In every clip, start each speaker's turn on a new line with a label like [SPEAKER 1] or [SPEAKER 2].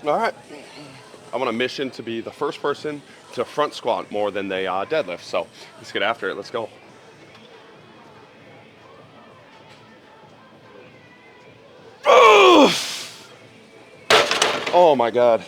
[SPEAKER 1] All right. I'm on a mission to be the first person to front squat more than they deadlift. So let's get after it. Let's go. Oh my God.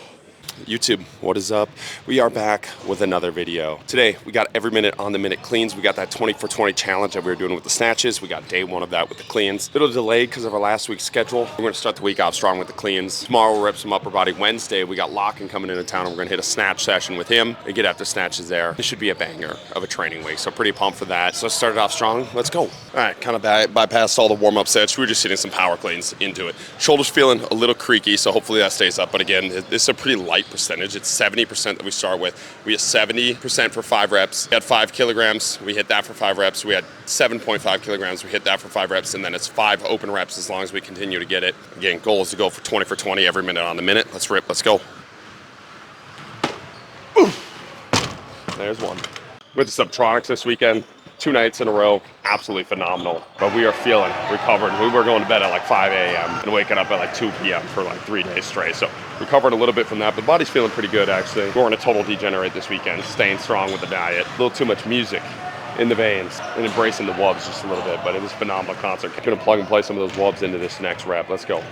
[SPEAKER 1] YouTube, what is up? We are back with another video. Today, we got every minute on the minute cleans. We got that 20 for 20 challenge that we were doing with the snatches. We got day one of that with the cleans. A little delayed because of our last week's schedule. We're gonna start the week off strong with the cleans. Tomorrow we'll rep some upper body. Wednesday, we got Lockin coming into town and we're gonna hit a snatch session with him and get after snatches there. This should be a banger of a training week, so pretty pumped for that. So let's start it off strong. Let's go. All right, kind of bypassed all the warm-up sets. We were just hitting some power cleans into it. Shoulders feeling a little creaky, so hopefully that stays up. But again, this is a pretty light percentage. It's 70% that we start with. We had 70% for 5 reps. We had 5 kilograms. We hit that for 5 reps. We had 7.5 kilograms. We hit that for 5 reps. And then it's 5 open reps as long as we continue to get it. Again, goal is to go for 20 for 20 every minute on the minute. Let's rip. Let's go. There's one. With the Subtronics this weekend, 2 nights in a row, absolutely phenomenal. But we are feeling recovered. We were going to bed at like 5 a.m. and waking up at like 2 p.m. for like 3 days straight. So recovered a little bit from that, but body's feeling pretty good actually. We're going to total degenerate this weekend, staying strong with the diet. A little too much music in the veins and embracing the wubs just a little bit, but it was a phenomenal concert. Gonna plug and play some of those wubs into this next rep. Let's go.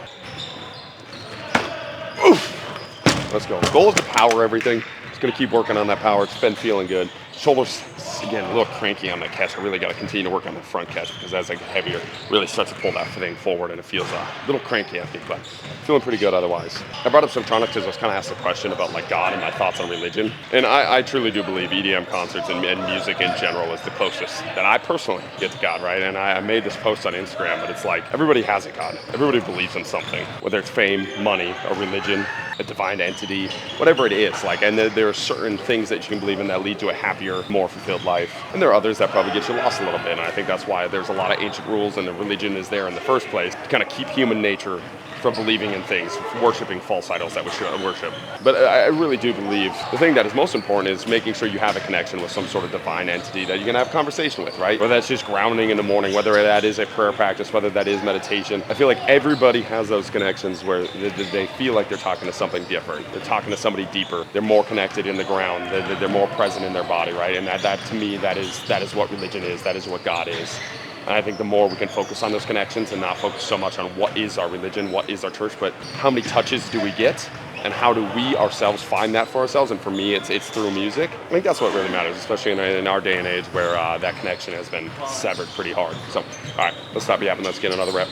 [SPEAKER 1] Oof. Let's go. Goal is to power everything. Just gonna keep working on that power. It's been feeling good. Shoulders, again, a little cranky on that catch. I really got to continue to work on the front catch because as I get heavier, really starts to pull that thing forward and it feels a little cranky, I think, but feeling pretty good otherwise. I brought up Subtronics because I was kind of asked a question about like God and my thoughts on religion. And I truly do believe EDM concerts and music in general is the closest that I personally get to God, right? And I made this post on Instagram, but it's like everybody has a God. Everybody believes in something, whether it's fame, money, a religion, a divine entity, whatever it is. Like, and there are certain things that you can believe in that lead to a happier, more fulfilled life. And there are others that probably get you lost a little bit. And I think that's why there's a lot of ancient rules and the religion is there in the first place to kind of keep human nature from believing in things, worshiping false idols that we should worship. But I really do believe the thing that is most important is making sure you have a connection with some sort of divine entity that you can have a conversation with, right? Whether that's just grounding in the morning, whether that is a prayer practice, whether that is meditation. I feel like everybody has those connections where they feel like they're talking to something different. They're talking to somebody deeper. They're more connected in the ground. They're more present in their body, right? And that to me, that is what religion is. That is what God is. And I think the more we can focus on those connections and not focus so much on what is our religion, what is our church, but how many touches do we get and how do we ourselves find that for ourselves? And for me, it's through music. I think that's what really matters, especially in our day and age where that connection has been severed pretty hard. So, all right, let's stop yapping. Let's get another rep.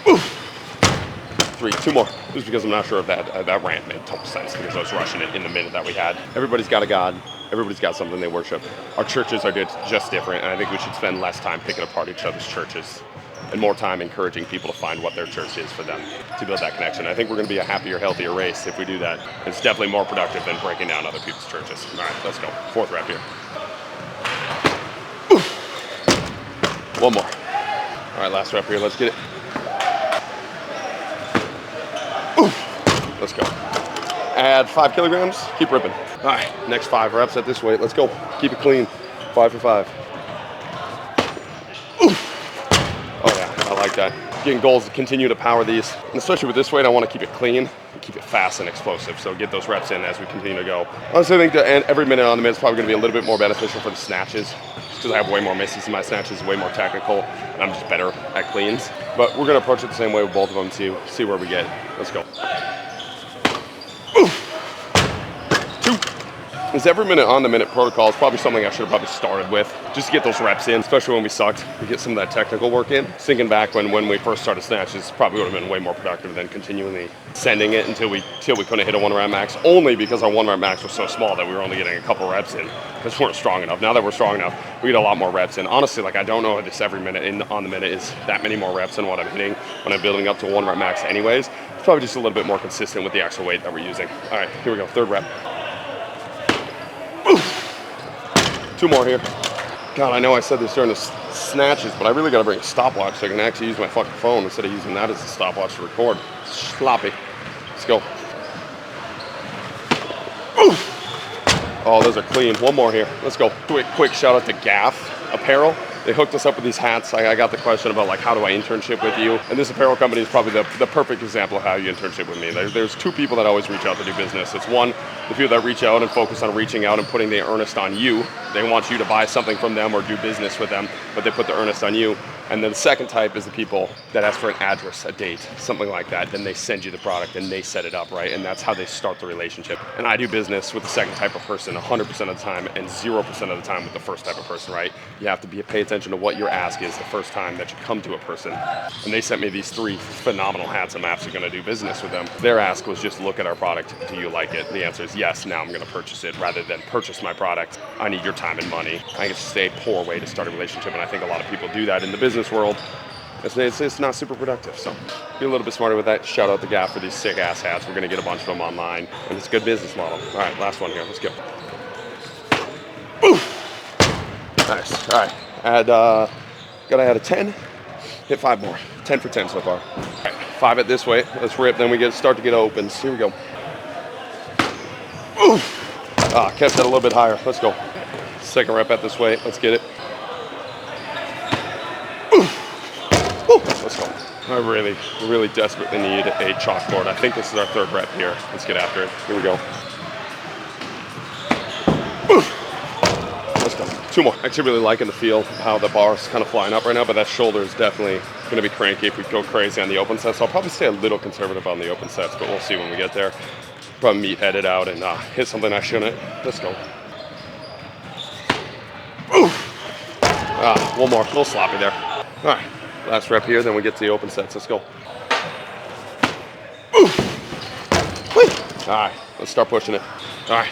[SPEAKER 1] Oof. 3, 2 more. Just because I'm not sure if that rant made total sense because I was rushing it in the minute that we had. Everybody's got a God. Everybody's got something they worship. Our churches are just different, and I think we should spend less time picking apart each other's churches and more time encouraging people to find what their church is for them to build that connection. I think we're going to be a happier, healthier race if we do that. It's definitely more productive than breaking down other people's churches. All right, let's go. 4th rep here. Oof. 1 more. All right, last rep here. Let's get it. Oof. Let's go. Add 5 kilograms. Keep ripping. All right, next 5 reps at this weight. Let's go. Keep it clean. 5 for 5. Oof. Oh yeah, I like that. Getting goals to continue to power these. And especially with this weight, I want to keep it clean, keep it fast and explosive. So get those reps in as we continue to go. Honestly, I think that every minute on the minute is probably going to be a little bit more beneficial for the snatches. Just because I have way more misses in my snatches, way more technical, and I'm just better at cleans. But we're going to approach it the same way with both of them to see where we get. Let's go. This every minute on the minute protocol is probably something I should have probably started with just to get those reps in, especially when we sucked. We get some of that technical work in. Thinking back when we first started snatches, probably would have been way more productive than continually sending it until we couldn't hit a 1 rep max, only because our 1 rep max was so small that we were only getting a couple reps in because we weren't strong enough. Now that we're strong enough, we get a lot more reps in. Honestly, like I don't know if this every minute on the minute is that many more reps than what I'm hitting when I'm building up to a 1 rep max anyways. It's probably just a little bit more consistent with the actual weight that we're using. All right, here we go, 3rd rep. 2 more here. God, I know I said this during the snatches, but I really got to bring a stopwatch so I can actually use my fucking phone instead of using that as a stopwatch to record. Sloppy. Let's go. Oh, those are clean. 1 more here. Let's go. Quick shout out to Gaff Apparel. They hooked us up with these hats. I got the question about like, how do I internship with you? And this apparel company is probably the perfect example of how you internship with me. There's two people that always reach out to do business. It's one, the people that reach out and focus on reaching out and putting the earnest on you. They want you to buy something from them or do business with them, but they put the earnest on you. And then the second type is the people that ask for an address, a date, something like that. Then they send you the product and they set it up, right? And that's how they start the relationship. And I do business with the second type of person 100% of the time and 0% of the time with the first type of person, right? You have to pay attention to what your ask is the first time that you come to a person. And they sent me these 3 phenomenal hats. I'm actually going to do business with them. Their ask was just look at our product. Do you like it? The answer is yes. Now I'm going to purchase it rather than purchase my product. I need your time and money. I think it's a poor way to start a relationship, and I think a lot of people do that in the business world. It's not super productive, so be a little bit smarter with that. Shout out to Gap for these sick ass hats. We're gonna get a bunch of them online, and it's a good business model. All right, last one here. Let's go. Boom. Nice. All right, gotta add a 10. Hit 5 more. 10 for 10 so far. All right, 5 it this way. Let's rip. Then we start to get opens. Here we go. Kept it a little bit higher. Let's go. Second rep at this way. Let's get it. Let's go. I really desperately need a chalkboard. I think this is our 3rd rep here. Let's get after it. Here we go. Let's go. 2 more. Actually really liking the feel of how the bar is kind of flying up right now, but that shoulder is definitely going to be cranky if we go crazy on the open sets. So I'll probably stay a little conservative on the open sets, but we'll see when we get there. Probably meet edit out and hit something I shouldn't. Let's go. One more. A little sloppy there. All right. Last rep here, then we get to the open sets. Let's go. All right, let's start pushing it. All right,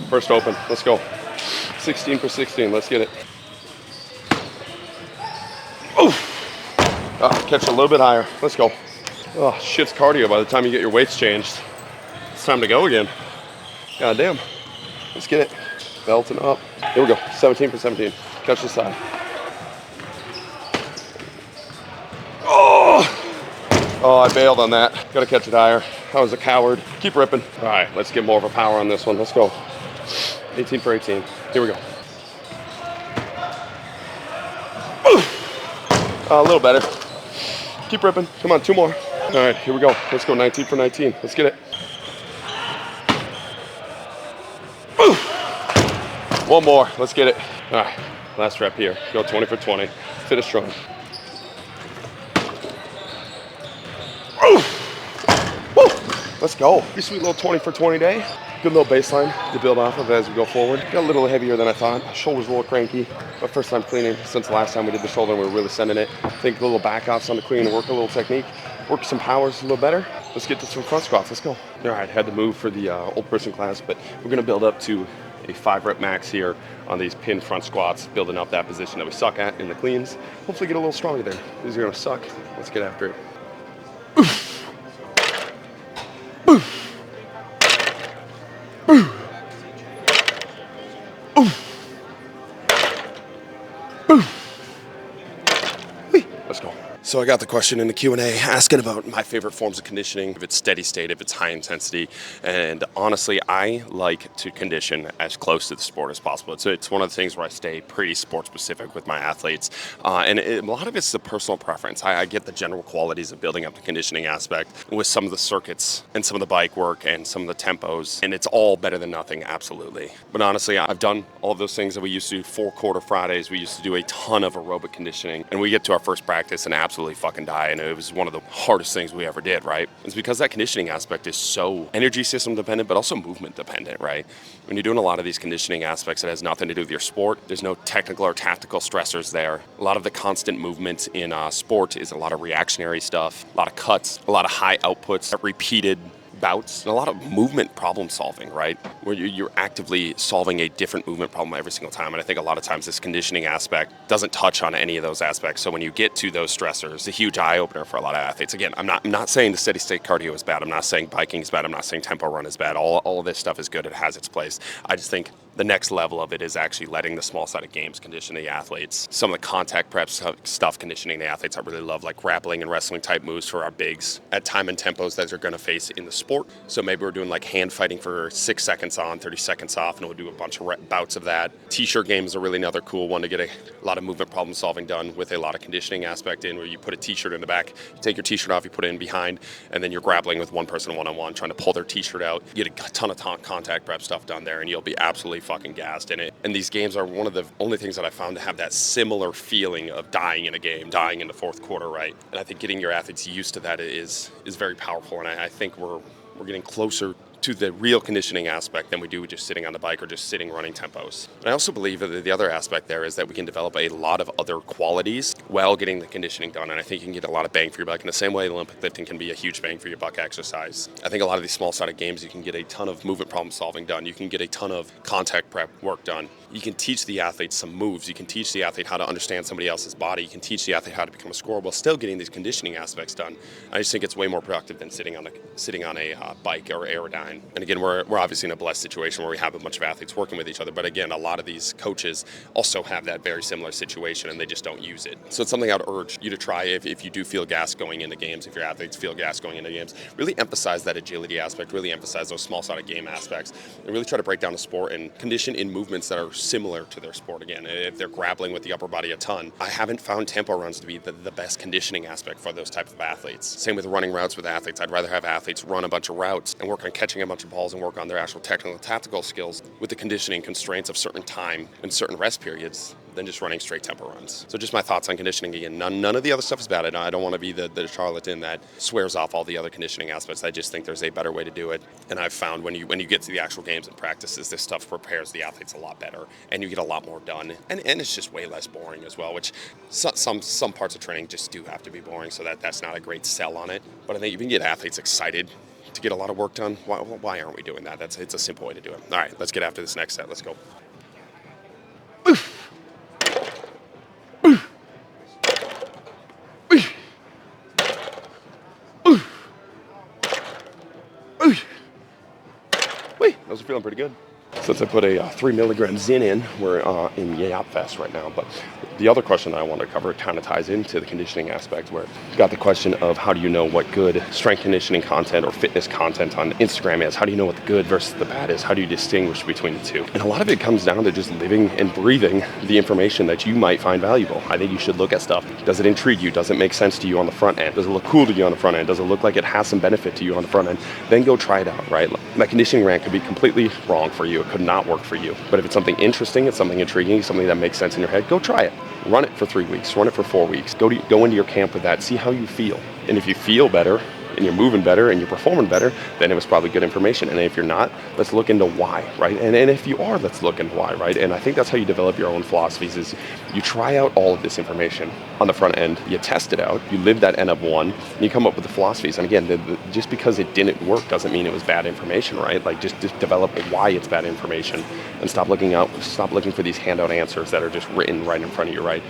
[SPEAKER 1] first open. Let's go. 16 for 16. Let's get it. Catch it a little bit higher. Let's go. Oh, shit's cardio by the time you get your weights changed. It's time to go again. God damn. Let's get it. Belting up. Here we go. 17 for 17. Catch the side. Oh, I bailed on that. Gotta catch it higher. I was a coward. Keep ripping. All right, let's get more of a power on this one. Let's go. 18 for 18. Here we go. A little better. Keep ripping. Come on, 2 more. All right, here we go. Let's go 19 for 19. Let's get it. One more. Let's get it. All right, last rep here. Go 20 for 20. Finish strong. Let's go. Pretty sweet little 20 for 20 day. Good little baseline to build off of as we go forward. Got a little heavier than I thought. Shoulder's a little cranky. My first time cleaning since the last time we did the shoulder and we were really sending it. I think a little back offs on the clean, work a little technique, work some powers a little better. Let's get to some front squats. Let's go. All right, had to move for the old person class, but we're gonna build up to a 5 rep max here on these pin front squats, building up that position that we suck at in the cleans. Hopefully get a little stronger there. These are gonna suck. Let's get after it. Let's go. So I got the question in the Q&A asking about my favorite forms of conditioning, if it's steady state, if it's high intensity. And honestly, I like to condition as close to the sport as possible. It's one of the things where I stay pretty sport specific with my athletes. A lot of it's the personal preference. I get the general qualities of building up the conditioning aspect with some of the circuits and some of the bike work and some of the tempos. And it's all better than nothing, absolutely. But honestly, I've done all of those things that we used to do 4-quarter Fridays. We used to do a ton of aerobic conditioning. And we get to our first practice and absolutely fucking die, and it was one of the hardest things we ever did, right? It's because that conditioning aspect is so energy system dependent, but also movement dependent, right? When you're doing a lot of these conditioning aspects, it has nothing to do with your sport. There's no technical or tactical stressors there. A lot of the constant movement in sport is a lot of reactionary stuff, a lot of cuts, a lot of high outputs, repeated bouts, and a lot of movement problem solving, right? Where you're actively solving a different movement problem every single time. And I think a lot of times this conditioning aspect doesn't touch on any of those aspects. So when you get to those stressors, it's a huge eye opener for a lot of athletes. Again, I'm not saying the steady state cardio is bad. I'm not saying biking is bad. I'm not saying tempo run is bad. All of this stuff is good. It has its place. I just think The next level of it is actually letting the small-sided games condition the athletes. Some of the contact prep stuff conditioning the athletes I really love, like grappling and wrestling type moves for our bigs at time and tempos that they're going to face in the sport. So maybe we're doing like hand fighting for 6 seconds on, 30 seconds off, and we'll do a bunch of bouts of that. T-shirt games are really another cool one to get a lot of movement problem solving done with a lot of conditioning aspect in, where you put a T-shirt in the back, you take your T-shirt off, you put it in behind, and then you're grappling with one person one-on-one, trying to pull their T-shirt out. You get a ton of contact prep stuff done there, and you'll be absolutely fucking gassed in it. And these games are one of the only things that I found to have that similar feeling of dying in a game, dying in the fourth quarter, right? And I think getting your athletes used to that is very powerful, and I think we're getting closer to the real conditioning aspect than we do just sitting on the bike or just sitting running tempos. And I also believe that the other aspect there is that we can develop a lot of other qualities while getting the conditioning done, and I think you can get a lot of bang for your buck in the same way Olympic lifting can be a huge bang for your buck exercise. I think a lot of these small-sided games, you can get a ton of movement problem solving done. You can get a ton of contact prep work done. You can teach the athlete some moves. You can teach the athlete how to understand somebody else's body. You can teach the athlete how to become a scorer while still getting these conditioning aspects done. I just think it's way more productive than sitting on a bike or Aerodyne. And again, we're obviously in a blessed situation where we have a bunch of athletes working with each other. But again, a lot of these coaches also have that very similar situation, and they just don't use it. So it's something I'd urge you to try if you do feel gas going into games, if your athletes feel gas going into games. Really emphasize that agility aspect, really emphasize those small-sided game aspects, and really try to break down the sport and condition in movements that are similar to their sport. Again, if they're grappling with the upper body a ton, I haven't found tempo runs to be the best conditioning aspect for those type of athletes. Same with running routes with athletes. I'd rather have athletes run a bunch of routes and work on catching a bunch of balls and work on their actual technical and tactical skills with the conditioning constraints of certain time and certain rest periods than just running straight tempo runs. So just my thoughts on conditioning. Again, none of the other stuff is bad. I don't want to be the charlatan that swears off all the other conditioning aspects. I just think there's a better way to do it. And I've found when you get to the actual games and practices, this stuff prepares the athletes a lot better, and you get a lot more done. And it's just way less boring as well, which some parts of training just do have to be boring, so that's not a great sell on it. But I think you can get athletes excited to get a lot of work done. Why aren't we doing that? It's a simple way to do it. All right, let's get after this next set. Let's go. Those are feeling pretty good. Since I put a 3 milligram Zin in, we're in Yap Fest right now. But the other question that I want to cover kind of ties into the conditioning aspect, where you got the question of how do you know what good strength conditioning content or fitness content on Instagram is? How do you know what the good versus the bad is? How do you distinguish between the two? And a lot of it comes down to just living and breathing the information that you might find valuable. I think you should look at stuff. Does it intrigue you? Does it make sense to you on the front end? Does it look cool to you on the front end? Does it look like it has some benefit to you on the front end? Then go try it out, right? That conditioning rant could be completely wrong for you. It could not work for you. But if it's something interesting, it's something intriguing, something that makes sense in your head, go try it. Run it for 3 weeks, run it for 4 weeks. Go into your camp with that, see how you feel. And if you feel better, and you're moving better and you're performing better, then it was probably good information. And if you're not, let's look into why, right? And if you are, let's look into why, right? And I think that's how you develop your own philosophies, is you try out all of this information on the front end, you test it out, you live that N of 1, and you come up with the philosophies. And again, just because it didn't work doesn't mean it was bad information, right? Like just develop why it's bad information, and stop looking for these handout answers that are just written right in front of you, right?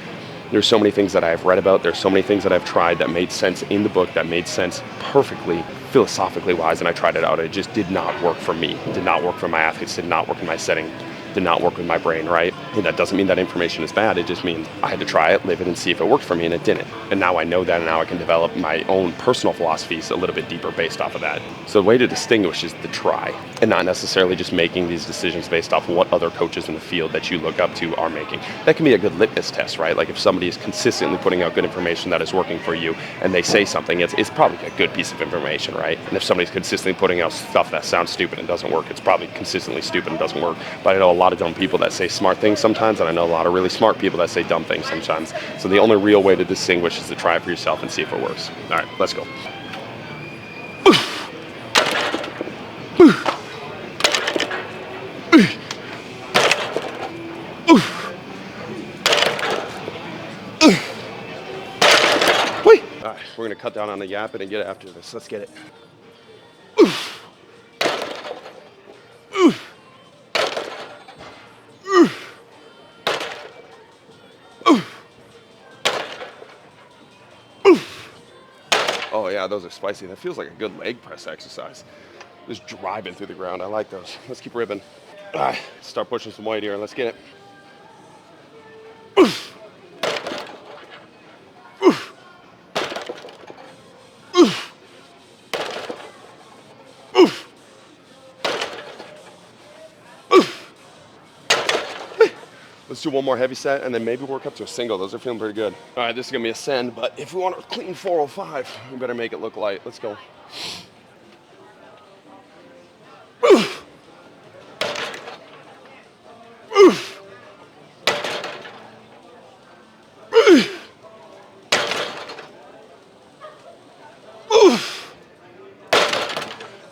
[SPEAKER 1] There's so many things that I've read about. There's so many things that I've tried that made sense in the book, that made sense perfectly, philosophically wise, and I tried it out. It just did not work for me. It did not work for my athletes. Did not work in my setting. Did not work with my brain, right? And that doesn't mean that information is bad. It just means I had to try it, live it, and see if it worked for me, and it didn't. And now I know that, and now I can develop my own personal philosophies a little bit deeper based off of that. So the way to distinguish is to try, and not necessarily just making these decisions based off of what other coaches in the field that you look up to are making. That can be a good litmus test, right? Like if somebody is consistently putting out good information that is working for you, and they say something, it's probably a good piece of information, right? And if somebody's consistently putting out stuff that sounds stupid and doesn't work, it's probably consistently stupid and doesn't work. But I know a lot of dumb people that say smart things sometimes, and I know a lot of really smart people that say dumb things sometimes. So the only real way to distinguish is to try it for yourself and see if it works. All right, let's go. All right, we're gonna cut down on the yapping and get after this. Let's get it. Oh yeah, those are spicy. That feels like a good leg press exercise. Just driving through the ground. I like those. Let's keep ripping. All right, start pushing some weight here. Let's get it. Let's do one more heavy set and then maybe work up to a single. Those are feeling pretty good. All right, this is gonna be a send, but if we want a clean 405, we better make it look light. Let's go.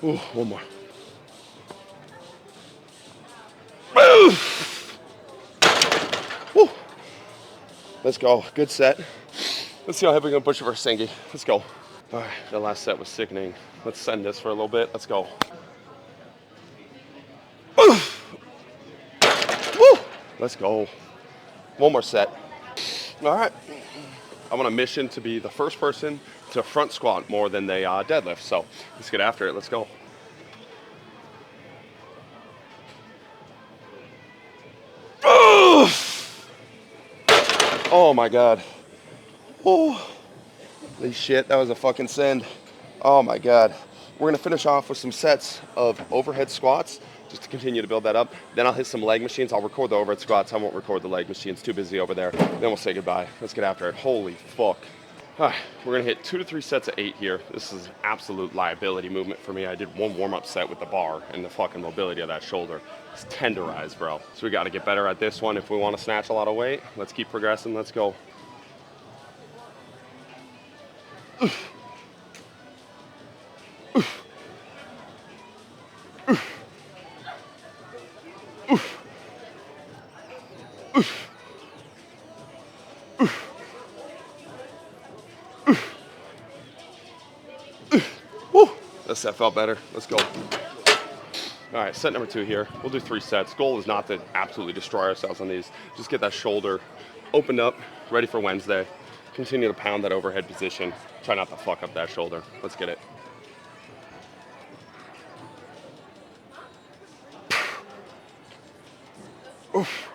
[SPEAKER 1] Ooh, one more. Woo. Let's go. Good set. Let's see how heavy we're gonna push it for Singy. Let's go. All right, the last set was sickening. Let's send this for a little bit. Let's go. Woo. Let's go. One more set. All right. I'm on a mission to be the first person to front squat more than they deadlift. So let's get after it. Let's go. Oh my God. Oh, holy shit, that was a fucking send. Oh my God. We're gonna finish off with some sets of overhead squats just to continue to build that up. Then I'll hit some leg machines. I'll record the overhead squats. I won't record the leg machines. Too busy over there. Then we'll say goodbye. Let's get after it. Holy fuck. All right, we're gonna hit 2 to 3 sets of 8 here. This is an absolute liability movement for me. I did one warm-up set with the bar and the fucking mobility of that shoulder. It's tenderized, bro. So we gotta get better at this one if we wanna snatch a lot of weight. Let's keep progressing, let's go. Woo! That set felt better. Let's go. All right, set number 2 here. We'll do 3 sets. Goal is not to absolutely destroy ourselves on these. Just get that shoulder opened up, ready for Wednesday. Continue to pound that overhead position. Try not to fuck up that shoulder. Let's get it. Oof.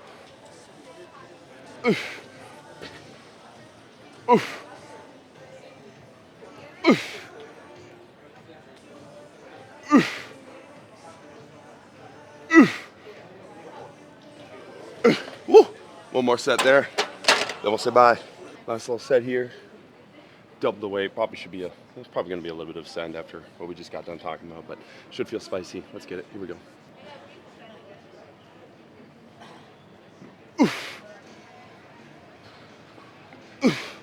[SPEAKER 1] Oof. Oof. Oof. Woo. One more set there, then we'll say bye. Last little set here. Double the weight. Probably should be there's probably gonna be a little bit of send after what we just got done talking about, but should feel spicy. Let's get it. Here we go. Oof. Oof.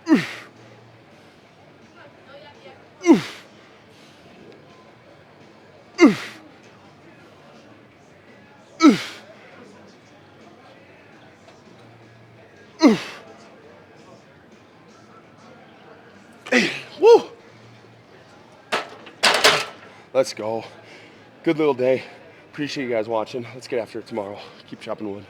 [SPEAKER 1] Oof. Oof. Oof. Oof. Oof. Woo! Let's go. Good little day. Appreciate you guys watching. Let's get after it tomorrow. Keep chopping wood.